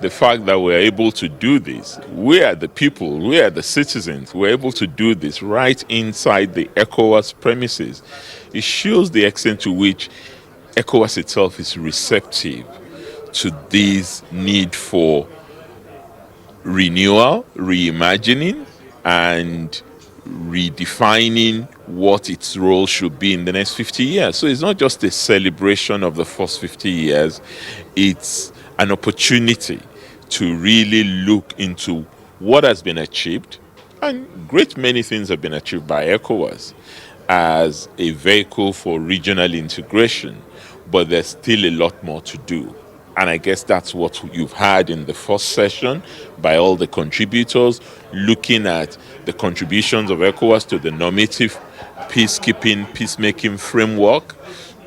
the fact that we're able to do this, we are the people, we are the citizens, we're able to do this right inside the ECOWAS premises. It shows the extent to which ECOWAS itself is receptive to this need for renewal, reimagining, and redefining what its role should be in the next 50 years. So it's not just a celebration of the first 50 years, it's an opportunity to really look into what has been achieved, and great many things have been achieved by ECOWAS as a vehicle for regional integration, but there's still a lot more to do. And I guess that's what you've had in the first session by all the contributors, looking at the contributions of ECOWAS to the normative peacemaking framework,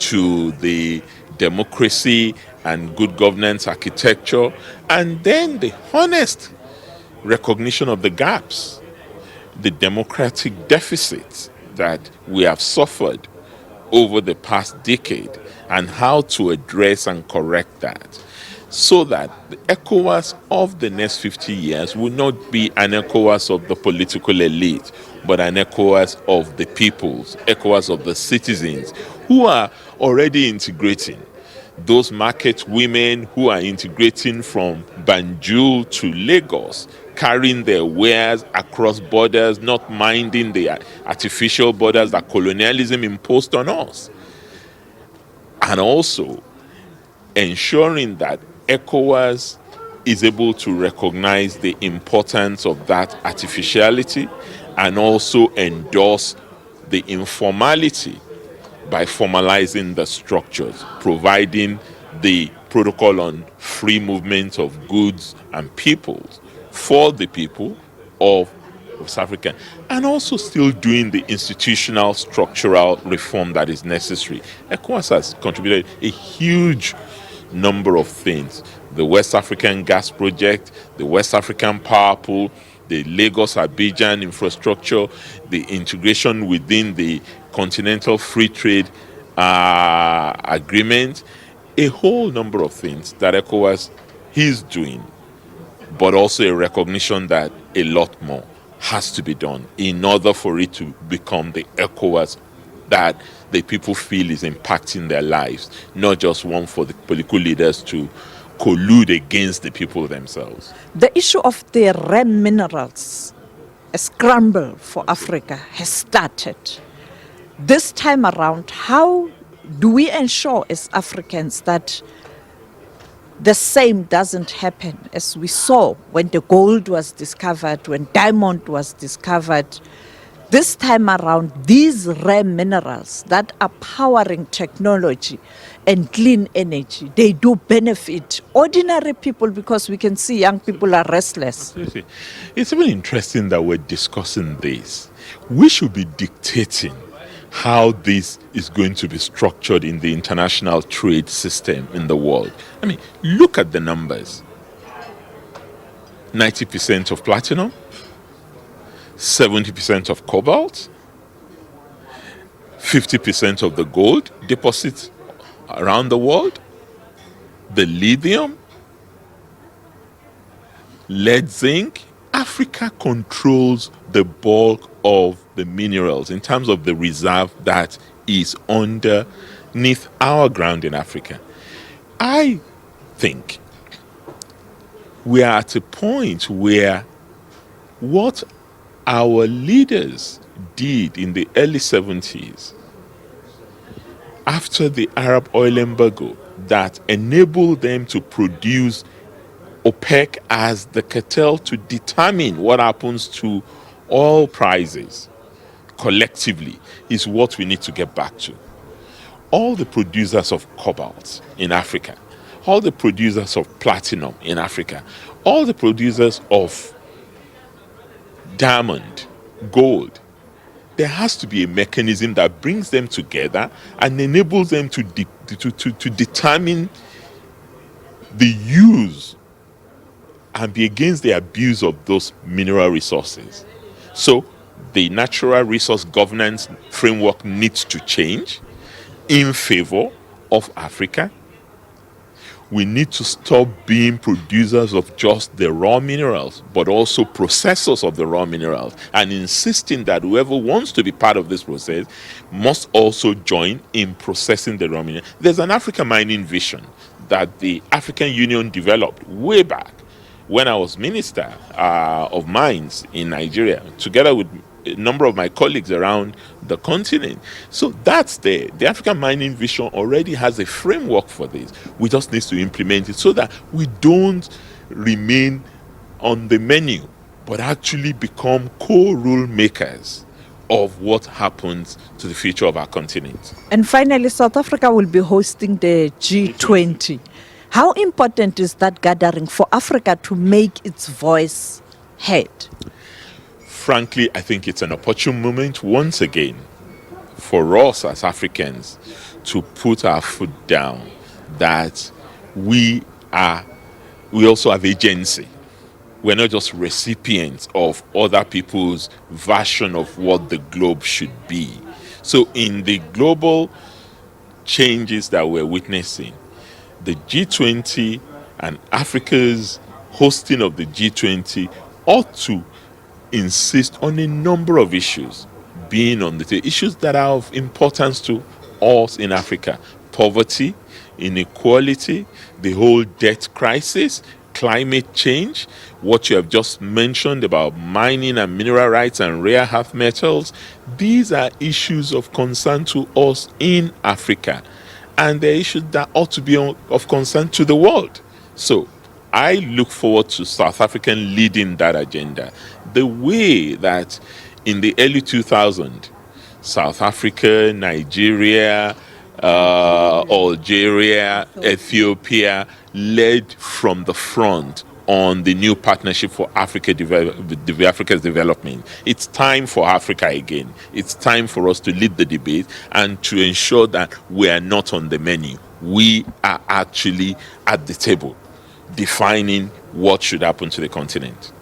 to the democracy and good governance architecture, and then the honest recognition of the gaps, the democratic deficits that we have suffered over the past decade, and how to address and correct that, so that the ECOWAS of the next 50 years will not be an ECOWAS of the political elite, but an ECOWAS of the peoples, ECOWAS of the citizens who are already integrating. Those market women who are integrating from Banjul to Lagos, carrying their wares across borders, not minding the artificial borders that colonialism imposed on us. And also ensuring that ECOWAS is able to recognize the importance of that artificiality and also endorse the informality by formalizing the structures, providing the protocol on free movement of goods and peoples for the people of West Africa, and also still doing the institutional structural reform that is necessary. ECOWAS has contributed a huge number of things. The West African Gas Project, the West African Power Pool, the Lagos-Abidjan infrastructure, the integration within the Continental Free Trade Agreement, a whole number of things that ECOWAS is doing, but also a recognition that a lot more has to be done in order for it to become the ECOWAS that the people feel is impacting their lives, not just one for the political leaders to collude against the people themselves. The issue of the rare minerals, a scramble for Africa, has started. This time around, how do we ensure as Africans that the same doesn't happen as we saw when the gold was discovered, when diamond was discovered? This time around, these rare minerals that are powering technology and clean energy, they do benefit ordinary people, because we can see young people are restless. It's really interesting that we're discussing this. We should be dictating how this is going to be structured in the international trade system in the world. I mean, look at the numbers. 90% of platinum, 70% of cobalt, 50% of the gold deposits around the world, the lithium, lead, zinc. Africa controls the bulk of the minerals in terms of the reserve that is underneath our ground in Africa. I think we are at a point where what our leaders did in the early 70s, after the Arab oil embargo, that enabled them to produce OPEC as the cartel to determine what happens to oil prices collectively, is what we need to get back to. All the producers of cobalt in Africa, all the producers of platinum in Africa, all the producers of diamond, gold, there has to be a mechanism that brings them together and enables them to determine the use and be against the abuse of those mineral resources. So the natural resource governance framework needs to change in favor of Africa. We need to stop being producers of just the raw minerals, but also processors of the raw minerals, and insisting that whoever wants to be part of this process must also join in processing the raw minerals. There's an African mining vision that the African Union developed way back when I was Minister of Mines in Nigeria, together with a number of my colleagues around the continent. So that's there. The African Mining Vision already has a framework for this. We just need to implement it so that we don't remain on the menu, but actually become co-rule makers of what happens to the future of our continent. And finally, South Africa will be hosting the G20. How important is that gathering for Africa to make its voice heard? Frankly, I think it's an opportune moment once again for us as Africans to put our foot down that we also have agency. We're not just recipients of other people's version of what the globe should be. So in the global changes that we're witnessing, the G20 and Africa's hosting of the G20 ought to insist on a number of issues being on the table, issues that are of importance to us in Africa: poverty, inequality, the whole debt crisis, climate change, what you have just mentioned about mining and mineral rights and rare earth metals. These are issues of concern to us in Africa, and they're issues that ought to be of concern to the world. So I look forward to South Africa leading that agenda. The way that in the early 2000s, South Africa, Nigeria, Algeria, Ethiopia led from the front on the new partnership for Africa's development. It's time for Africa again. It's time for us to lead the debate and to ensure that we are not on the menu. We are actually at the table, defining what should happen to the continent.